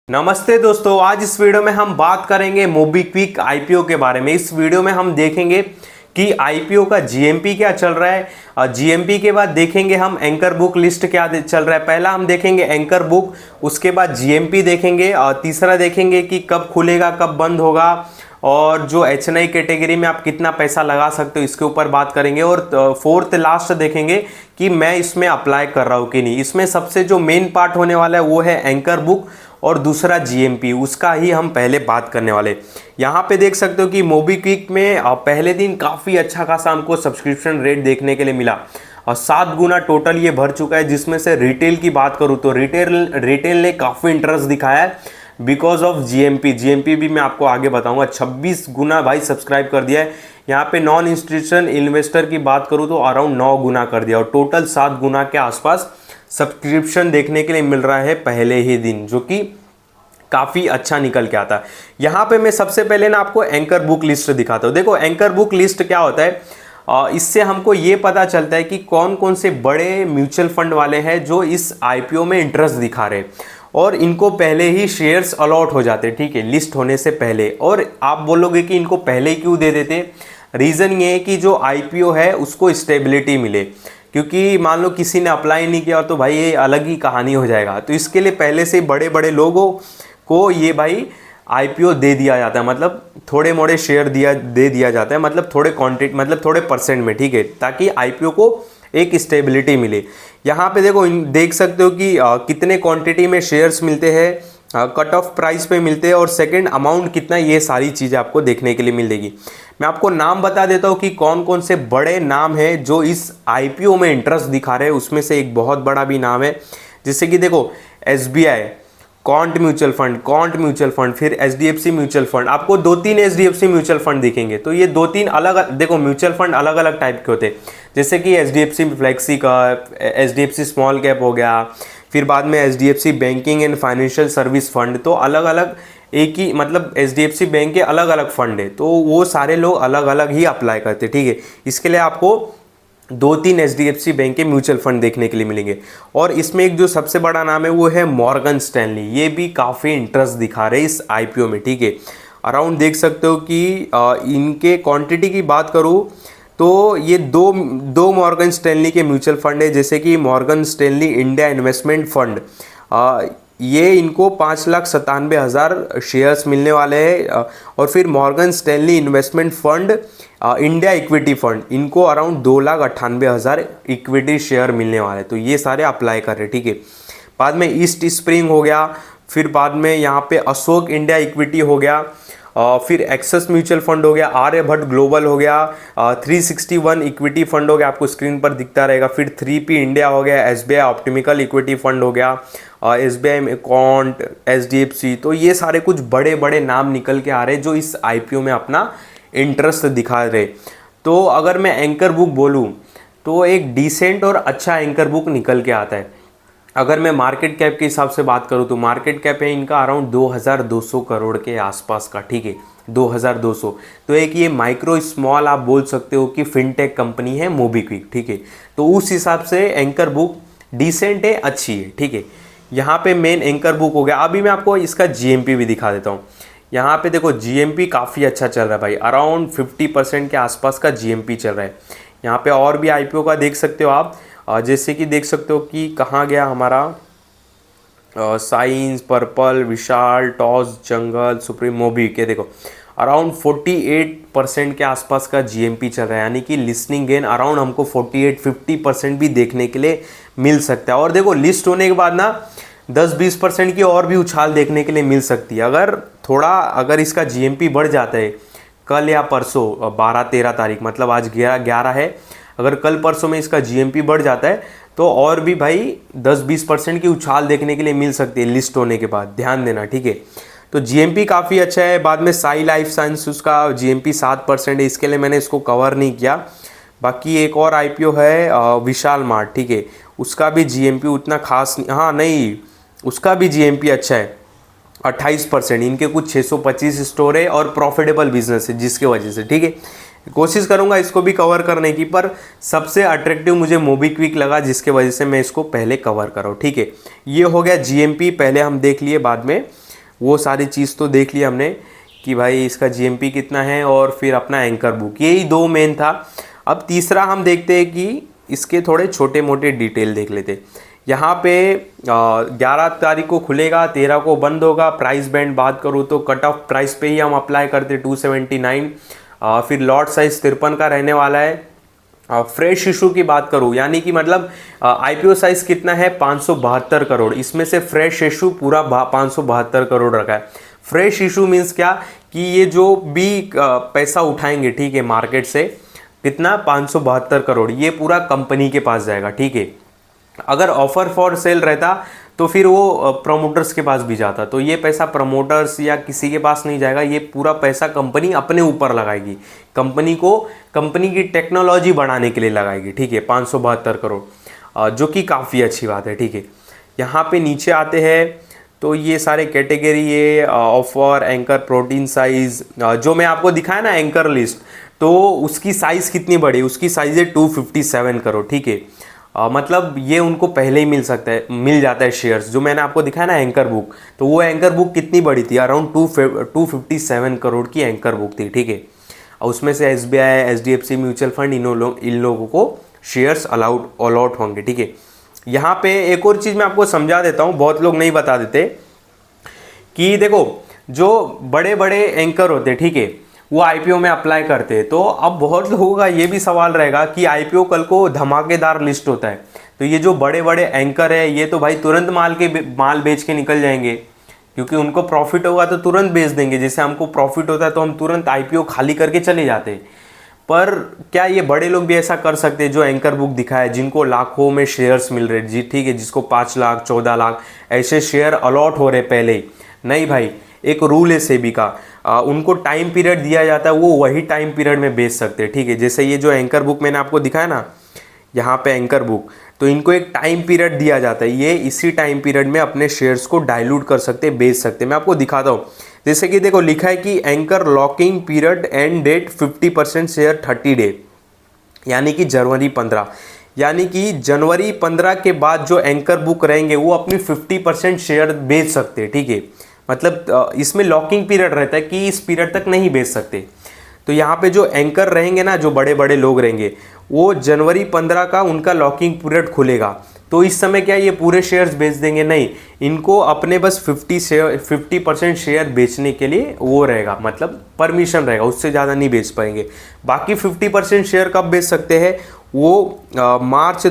नमस्ते दोस्तों, आज इस वीडियो में हम बात करेंगे मोबीक्विक आईपीओ के बारे में। इस वीडियो में हम देखेंगे कि आईपीओ का जीएमपी क्या चल रहा है और जीएमपी के बाद देखेंगे हम एंकर बुक लिस्ट क्या चल रहा है। पहला हम देखेंगे एंकर बुक, उसके बाद जीएमपी देखेंगे और तीसरा देखेंगे कि कब खुलेगा कब बंद होगा और जो एचएनआई कैटेगरी में आप कितना पैसा लगा सकते हो इसके ऊपर बात करेंगे। और फोर्थ लास्ट देखेंगे कि मैं इसमें अप्लाई कर रहा हूँ कि नहीं। इसमें सबसे जो मेन पार्ट होने वाला है वो है एंकर बुक और दूसरा जीएमपी, उसका ही हम पहले बात करने वाले। यहाँ पे देख सकते हो कि मोबीक्विक में पहले दिन काफ़ी अच्छा खासा हमको सब्सक्रिप्शन रेट देखने के लिए मिला और 7 गुना टोटल ये भर चुका है। जिसमें से रिटेल की बात करूँ तो रिटेल ने काफ़ी इंटरेस्ट दिखाया है बिकॉज ऑफ जीएमपी भी मैं आपको आगे बताऊंगा। 26 गुना भाई सब्सक्राइब कर दिया है। यहाँ पे नॉन इंस्टीट्यूशनल इन्वेस्टर की बात करूँ तो अराउंड 9 गुना कर दिया और टोटल 7 गुना के आसपास सब्सक्रिप्शन देखने के लिए मिल रहा है पहले ही दिन, जो कि काफ़ी अच्छा निकल के आता है। यहाँ पे मैं सबसे पहले ना आपको एंकर बुक लिस्ट दिखाता हूँ। देखो एंकर बुक लिस्ट क्या होता है, इससे हमको ये पता चलता है कि कौन कौन से बड़े म्यूचुअल फंड वाले हैं जो इस आईपीओ में इंटरेस्ट दिखा रहे हैं और इनको पहले ही शेयर्स अलॉट हो जाते, ठीक है, लिस्ट होने से पहले। और आप बोलोगे कि इनको पहले ही क्यों दे देते, रीज़न ये है कि जो आईपीओ है उसको स्टेबिलिटी मिले, क्योंकि मान लो किसी ने अप्लाई नहीं किया तो भाई ये अलग ही कहानी हो जाएगा। तो इसके लिए पहले से बड़े बड़े लोगों को ये भाई आईपीओ दे दिया जाता है, मतलब थोड़े मोड़े शेयर दे दिया जाता है, मतलब थोड़े क्वांटिटी, मतलब थोड़े परसेंट में, ठीक है, ताकि आईपीओ को एक स्टेबिलिटी मिले। यहाँ पे देखो देख सकते हो कि कितने क्वांटिटी में शेयर्स मिलते हैं, कट ऑफ प्राइस पे मिलते हैं और सेकंड अमाउंट कितना, ये सारी चीज़ें आपको देखने के लिए मिलेगी। मैं आपको नाम बता देता हूँ कि कौन कौन से बड़े नाम हैं जो इस आईपीओ में इंटरेस्ट दिखा रहे हैं। उसमें से एक बहुत बड़ा भी नाम है, जैसे कि देखो एसबीआई, कॉन्ट म्यूचुअल फंड, फिर एचडीएफसी म्यूचुअल फंड। आपको 2-3 एचडीएफसी म्यूचुअल फंड दिखेंगे। तो ये 2-3 अलग, देखो म्यूचुअल फंड अलग अलग टाइप के होते हैं, जैसे कि एचडीएफसी फ्लेक्सी का, एचडीएफसी स्मॉल कैप हो गया, फिर बाद में HDFC banking and financial service fund. तो अलग अलग एक ही, मतलब एचडीएफसी बैंक के अलग अलग फंड है, तो वो सारे लोग अलग अलग ही अप्लाई करते, ठीक है। इसके लिए आपको 2-3 एचडीएफसी बैंक के म्यूचुअल फंड देखने के लिए मिलेंगे। और इसमें एक जो सबसे बड़ा नाम है वो है मॉर्गन स्टैनली। ये भी काफ़ी इंटरेस्ट दिखा रहे हैं इस आईपीओ में, ठीक है। अराउंड देख सकते हो कि इनके क्वांटिटी की बात करूँ तो ये दो मॉर्गन स्टैनली के म्यूचुअल फंड है, जैसे कि Morgan Stanley India investment fund. ये इनको 5,97,000 शेयर्स मिलने वाले हैं। और फिर Morgan Stanley investment fund India equity fund, इनको अराउंड 2,98,000 इक्विटी शेयर मिलने वाले हैं। तो ये सारे अप्लाई कर रहे हैं, ठीक है। बाद में ईस्ट स्प्रिंग हो गया, फिर बाद में यहाँ पे अशोक इंडिया इक्विटी हो गया, फिर एक्सेस म्यूचुअल फंड हो गया, आर्यभट्ट ग्लोबल हो गया, 361 इक्विटी फंड हो गया, आपको स्क्रीन पर दिखता रहेगा, फिर 3P इंडिया हो गया, एसबीआई ऑप्टिमिकल इक्विटी फंड हो गया, एसबीआई में कॉन्ट, एचडीएफसी। तो ये सारे कुछ बड़े बड़े नाम निकल के आ रहे हैं जो इस आईपीओ में अपना इंटरेस्ट दिखा रहे। तो अगर मैं एंकर बुक बोलूँ तो एक डिसेंट और अच्छा एंकर बुक निकल के आता है। अगर मैं मार्केट कैप के हिसाब से बात करूँ तो मार्केट कैप है इनका अराउंड 2200 करोड़ के आसपास का, ठीक है, 2200। तो एक ये माइक्रो स्मॉल आप बोल सकते हो कि फिनटेक कंपनी है मोबीक्विक, ठीक है। तो उस हिसाब से एंकर बुक डिसेंट है, अच्छी है, ठीक है। यहाँ पे मेन एंकर बुक हो गया। अभी मैं आपको इसका जीएमपी भी दिखा देता हूँ। यहाँ पे देखो जीएमपी काफ़ी अच्छा चल रहा है भाई, अराउंड 50% के आसपास का जीएमपी चल रहा है। यहाँ पे और भी आईपीओ का देख सकते हो आप, जैसे कि देख सकते हो कि कहाँ गया हमारा साइंस, पर्पल, विशाल, टॉस, जंगल, सुप्रीम, मोबी के, देखो अराउंड 48% के आसपास का जीएमपी चल रहा है। यानी कि लिस्निंग गेन अराउंड हमको 48-50% भी देखने के लिए मिल सकता है। और देखो लिस्ट होने के बाद ना 10-20% की और भी उछाल देखने के लिए मिल सकती है। अगर इसका जीएमपी बढ़ जाता है कल या परसों 12-13 तारीख, मतलब आज 11 है, अगर कल परसों में इसका जीएमपी बढ़ जाता है तो और भी भाई 10-20% की उछाल देखने के लिए मिल सकती है लिस्ट होने के बाद, ध्यान देना, ठीक है। तो जीएमपी काफ़ी अच्छा है। बाद में साई लाइफ साइंस, उसका जीएमपी 7% है, इसके लिए मैंने इसको कवर नहीं किया। बाकी एक और आईपीओ है विशाल मार्ट, ठीक है, उसका भी जीएमपी उतना खास नहीं, हाँ नहीं, उसका भी जीएमपी अच्छा है 28%। इनके कुछ 625 स्टोर है और प्रॉफिटेबल बिजनेस है जिसके वजह से, ठीक है। कोशिश करूंगा इसको भी कवर करने की, पर सबसे अट्रैक्टिव मुझे मोबीक्विक लगा जिसके वजह से मैं इसको पहले कवर करूँ। ठीक है, ये हो गया जीएमपी, पहले हम देख लिए, बाद में वो सारी चीज़ तो देख ली हमने कि भाई इसका जीएमपी कितना है और फिर अपना एंकर बुक, यही दो मेन था। अब तीसरा हम देखते हैं कि इसके थोड़े छोटे मोटे डिटेल देख लेते। यहाँ पे 11 तारीख को खुलेगा, 13 को बंद होगा। प्राइस बैंड बात करूँ तो कट ऑफ प्राइस पे ही हम अप्लाई करते 279। फिर लॉट साइज 53 का रहने वाला है। फ्रेश इशू की बात करूँ, यानी कि मतलब आईपीओ साइज कितना है 572 करोड़, इसमें से फ्रेश इशू पूरा 572 करोड़ रखा है। फ्रेश इशू मीन्स क्या कि ये जो भी पैसा उठाएंगे, ठीक है, मार्केट से कितना 572 करोड़, ये पूरा कंपनी के पास जाएगा। ठीक है, अगर ऑफर फॉर सेल रहता तो फिर वो प्रमोटर्स के पास भी जाता, तो ये पैसा प्रमोटर्स या किसी के पास नहीं जाएगा, ये पूरा पैसा कंपनी अपने ऊपर लगाएगी, कंपनी की टेक्नोलॉजी बढ़ाने के लिए लगाएगी। ठीक है, 572 करोड़ जो कि काफ़ी अच्छी बात है। ठीक है, यहाँ पे नीचे आते हैं तो ये सारे कैटेगरी, ये ऑफर, एंकर, प्रोटीन साइज जो मैं आपको दिखाया ना एंकर लिस्ट, तो उसकी साइज़ कितनी बड़ी, उसकी साइज़ है 257 करोड़। ठीक है, मतलब ये उनको पहले ही मिल जाता है शेयर्स। जो मैंने आपको दिखाया ना एंकर बुक, तो वो एंकर बुक कितनी बड़ी थी, अराउंड 257 करोड़ की एंकर बुक थी। ठीक है, उसमें से SBI, HDFC mutual fund in लोगों को शेयर्स अलॉट होंगे। ठीक है, यहाँ पे एक और चीज़ मैं आपको समझा देता हूँ, बहुत लोग नहीं बता देते कि देखो जो बड़े बड़े एंकर होते, ठीक है, वो आईपीओ में अप्लाई करते हैं। तो अब बहुत लोगों का ये भी सवाल रहेगा कि आईपीओ कल को धमाकेदार लिस्ट होता है, तो ये जो बड़े बड़े एंकर है ये तो भाई तुरंत माल बेच के निकल जाएंगे, क्योंकि उनको प्रॉफिट होगा तो तुरंत बेच देंगे। जैसे हमको प्रॉफिट होता है तो हम तुरंत आईपीओ खाली करके चले जाते हैं। पर क्या ये बड़े लोग भी ऐसा कर सकते हैं जो एंकर बुक दिखाया, जिनको लाखों में शेयर्स मिल रहे जी, ठीक है, जिसको 5 लाख 14 लाख ऐसे शेयर अलॉट हो रहे पहले ही? नहीं भाई, एक रूल है सेबी का, उनको टाइम पीरियड दिया जाता है, वो वही टाइम पीरियड में बेच सकते हैं। ठीक है, जैसे ये जो एंकर बुक मैंने आपको दिखाया ना, यहाँ पे एंकर बुक, तो इनको एक टाइम पीरियड दिया जाता है, ये इसी टाइम पीरियड में अपने शेयर्स को डाइल्यूट कर सकते हैं, बेच सकते हैं। मैं आपको दिखाता हूँ, जैसे कि देखो लिखा है कि anchor locking period end date 50% share 30 day, यानी कि जनवरी 15, यानी कि जनवरी 15 के बाद जो एंकर बुक रहेंगे वो अपनी 50% शेयर बेच सकते हैं। ठीक है, मतलब इसमें लॉकिंग पीरियड रहता है कि इस पीरियड तक नहीं बेच सकते। तो यहाँ पे जो एंकर रहेंगे ना, जो बड़े बड़े लोग रहेंगे, वो जनवरी 15 का उनका लॉकिंग पीरियड खुलेगा, तो इस समय क्या ये पूरे शेयर्स बेच देंगे? नहीं, इनको अपने बस 50% शेयर बेचने के लिए वो रहेगा, मतलब परमिशन रहेगा, उससे ज़्यादा नहीं बेच पाएंगे। बाकी 50% शेयर कब बेच सकते हैं? वो मार्च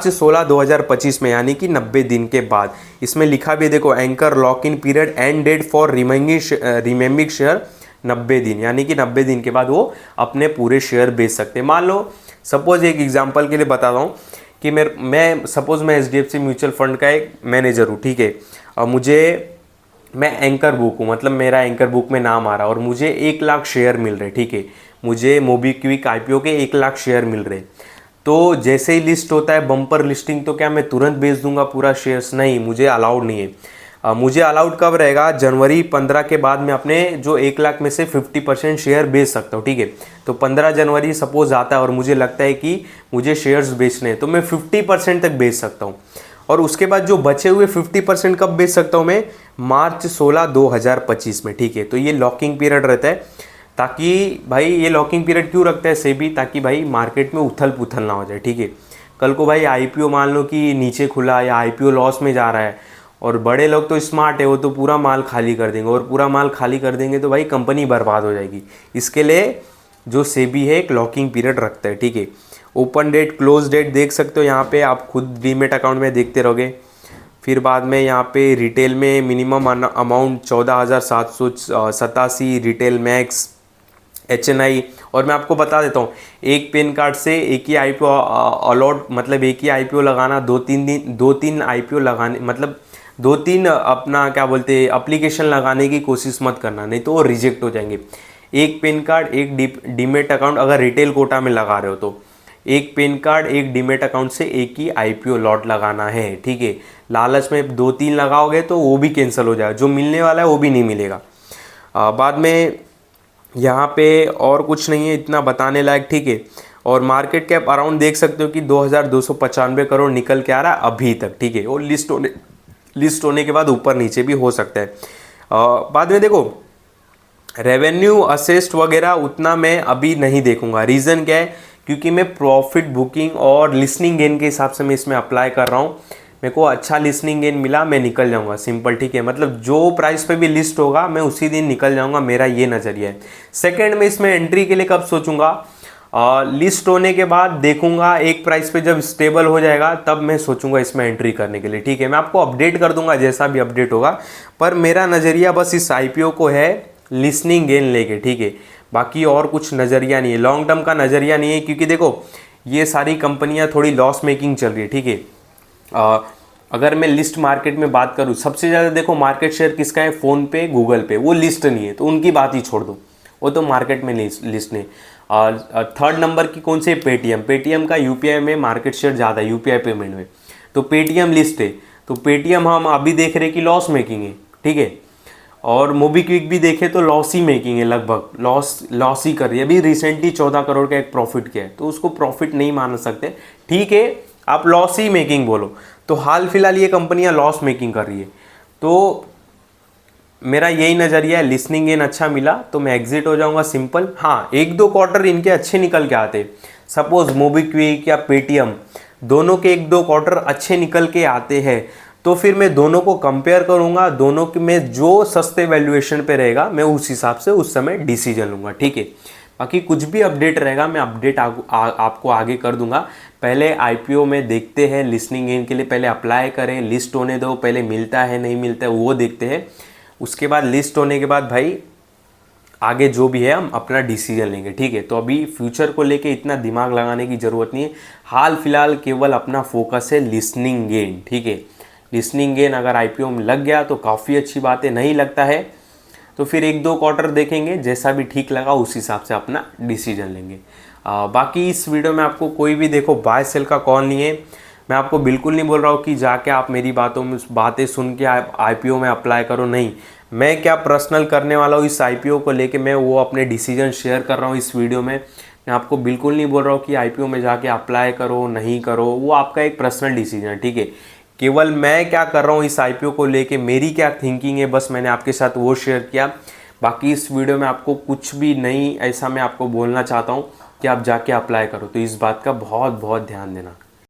16 2025 में, यानी कि 90 दिन के बाद। इसमें लिखा भी देखो, anchor lock in period end date for remaining share 90 दिन, यानी कि 90 दिन के बाद वो अपने पूरे शेयर बेच सकते हैं। मान लो सपोज, एक एग्जांपल के लिए बताता हूँ कि मैं एचडीएफसी म्यूचुअल फंड का एक मैनेजर हूँ। ठीक है, मैं एंकर बुक हूँ, मतलब मेरा एंकर बुक में नाम आ रहा है और मुझे 1 लाख शेयर मिल रहे। ठीक है, मुझे मोबीक्विक आईपीओ के 1 लाख शेयर मिल रहे। तो जैसे ही लिस्ट होता है बम्पर लिस्टिंग, तो क्या मैं तुरंत बेच दूंगा पूरा शेयर्स? नहीं, मुझे अलाउड नहीं है। मुझे अलाउड कब रहेगा? जनवरी 15 के बाद में अपने जो 1 लाख में से 50% शेयर बेच सकता हूँ। ठीक है, तो 15 जनवरी सपोज आता है और मुझे लगता है कि मुझे शेयर्स बेचने हैं, तो मैं 50% तक बेच सकता हूँ। और उसके बाद जो बचे हुए 50% कब बेच सकता हूँ मैं? मार्च 16 2025 में। ठीक है, तो ये लॉकिंग पीरियड रहता है, ताकि भाई ये लॉकिंग पीरियड क्यों रखता है सेबी? ताकि भाई मार्केट में उथल पुथल ना हो जाए। ठीक है, कल को भाई आईपीओ मान लो कि नीचे खुला या आईपीओ लॉस में जा रहा है, और बड़े लोग तो स्मार्ट है, वो तो पूरा माल खाली कर देंगे, और पूरा माल खाली कर देंगे तो भाई कंपनी बर्बाद हो जाएगी। इसके लिए जो सेबी है एक लॉकिंग पीरियड रखता है। ठीक है, ओपन डेट, क्लोज डेट देख सकते हो यहाँ पे, आप खुद डीमेट अकाउंट में देखते रहोगे। फिर बाद में यहाँ पे रिटेल में minimum amount 14,787, retail max, HNI। और मैं आपको बता देता हूँ, एक पेन कार्ड से एक ही आईपीओ अलॉट, मतलब एक ही आईपीओ लगाना, 2-3 आईपीओ लगाने, मतलब 2-3 अपना क्या बोलते हैं एप्लीकेशन लगाने की कोशिश मत करना, नहीं तो वो रिजेक्ट हो जाएंगे। एक पेन कार्ड, एक डीमेट अकाउंट, अगर रिटेल कोटा में लगा रहे हो तो एक पेन कार्ड, एक डीमेट अकाउंट से एक ही आईपीओ लॉट लगाना है। ठीक है, लालच में 2-3 लगाओगे तो वो भी कैंसिल हो जाएगा, जो मिलने वाला है वो भी नहीं मिलेगा। बाद में यहाँ पे और कुछ नहीं है इतना बताने लायक, ठीक है। और मार्केट कैप अराउंड देख सकते हो कि 2295 करोड़ निकल के आ रहा है अभी तक, ठीक है। और लिस्ट होने के बाद ऊपर नीचे भी हो सकता है। बाद में देखो रेवेन्यू असेस्ट वगैरह उतना मैं अभी नहीं देखूंगा। रीज़न क्या है, क्योंकि मैं प्रॉफिट बुकिंग और लिसनिंग गेन के हिसाब से मैं इसमें अप्लाई कर रहा हूँ। मेरे को अच्छा लिसनिंग गेन मिला, मैं निकल जाऊंगा, सिंपल, ठीक है। मतलब जो प्राइस पे भी लिस्ट होगा मैं उसी दिन निकल जाऊंगा, मेरा ये नज़रिया है। सेकंड में इसमें एंट्री के लिए कब सोचूंगा, लिस्ट होने के बाद देखूंगा, एक प्राइस पे जब स्टेबल हो जाएगा तब मैं सोचूंगा इसमें एंट्री करने के लिए, ठीक है। मैं आपको अपडेट कर दूंगा जैसा भी अपडेट होगा, पर मेरा नज़रिया बस इस आईपीओ को है लिसनिंग गेन लेके, ठीक है। बाकी और कुछ नज़रिया नहीं है, लॉन्ग टर्म का नज़रिया नहीं है, क्योंकि देखो ये सारी कंपनियां थोड़ी लॉस मेकिंग चल रही है, ठीक है। अगर मैं लिस्ट मार्केट में बात करूँ, सबसे ज़्यादा देखो मार्केट शेयर किसका है, फ़ोन पे, गूगल पे, वो लिस्ट नहीं है तो उनकी बात ही छोड़ दो, वो तो मार्केट में लिस्ट नहीं। और थर्ड नंबर की कौन सी, पेटीएम का यूपीआई में मार्केट शेयर ज़्यादा है, यूपीआई पेमेंट में, तो पेटीएम लिस्ट है। तो पेटीएम हम अभी देख रहे हैं कि लॉस मेकिंग है, ठीक है। और मोबीक्विक भी देखे तो लॉस ही मेकिंग है, लगभग लॉस ही कर रही है। अभी रिसेंटली 14 करोड़ का एक प्रॉफिट किया है, तो उसको प्रॉफिट नहीं मान सकते, ठीक है, आप लॉस ही मेकिंग बोलो। तो हाल फिलहाल ये कंपनियां लॉस मेकिंग कर रही है, तो मेरा यही नज़रिया है, लिसनिंग गेन अच्छा मिला तो मैं एग्जिट हो जाऊंगा, सिंपल। हाँ, एक दो क्वार्टर इनके अच्छे निकल के आते, सपोज मोबीक्विक या पेटीएम दोनों के एक दो क्वार्टर अच्छे निकल के आते हैं, तो फिर मैं दोनों को कंपेयर करूंगा, दोनों के में जो सस्ते वैल्यूएशन पे रहेगा मैं उस हिसाब से उस समय डिसीजन लूंगा, ठीक है। बाकी कुछ भी अपडेट रहेगा मैं अपडेट आपको आगे कर दूंगा। पहले आईपीओ में देखते हैं, लिसनिंग गेन के लिए पहले अप्लाई करें, लिस्ट होने दो, पहले मिलता है नहीं मिलता है वो देखते हैं, उसके बाद लिस्ट होने के बाद भाई आगे जो भी है हम अपना डिसीजन लेंगे, ठीक है। तो अभी फ्यूचर को लेके इतना दिमाग लगाने की ज़रूरत नहीं है, हाल फिलहाल केवल अपना फोकस है लिसनिंग गेन, ठीक है। लिसनिंग गेन अगर आईपीओ में लग गया तो काफ़ी अच्छी बात है, नहीं लगता है तो फिर एक दो क्वार्टर देखेंगे, जैसा भी ठीक लगा उस हिसाब से अपना डिसीजन लेंगे। बाकी इस वीडियो में आपको कोई भी देखो बाय सेल का कॉल नहीं है, मैं आपको बिल्कुल नहीं बोल रहा हूँ कि जाके आप मेरी बातें सुन के आप आईपीओ में अप्लाई करो, नहीं। मैं क्या पर्सनल करने वाला हूँ इस आईपीओ को लेके, मैं वो अपने डिसीजन शेयर कर रहा हूँ इस वीडियो में। मैं आपको बिल्कुल नहीं बोल रहा हूँ कि आईपीओ में जाके अप्लाई करो नहीं करो, वो आपका एक पर्सनल डिसीजन है, ठीक है। केवल मैं क्या कर रहा हूँ इस आईपीओ को लेके, मेरी क्या थिंकिंग है, बस मैंने आपके साथ वो शेयर किया। बाकी इस वीडियो में आपको कुछ भी नहीं ऐसा मैं आपको बोलना चाहता हूँ कि आप जाके अप्लाई करो, तो इस बात का बहुत बहुत ध्यान देना।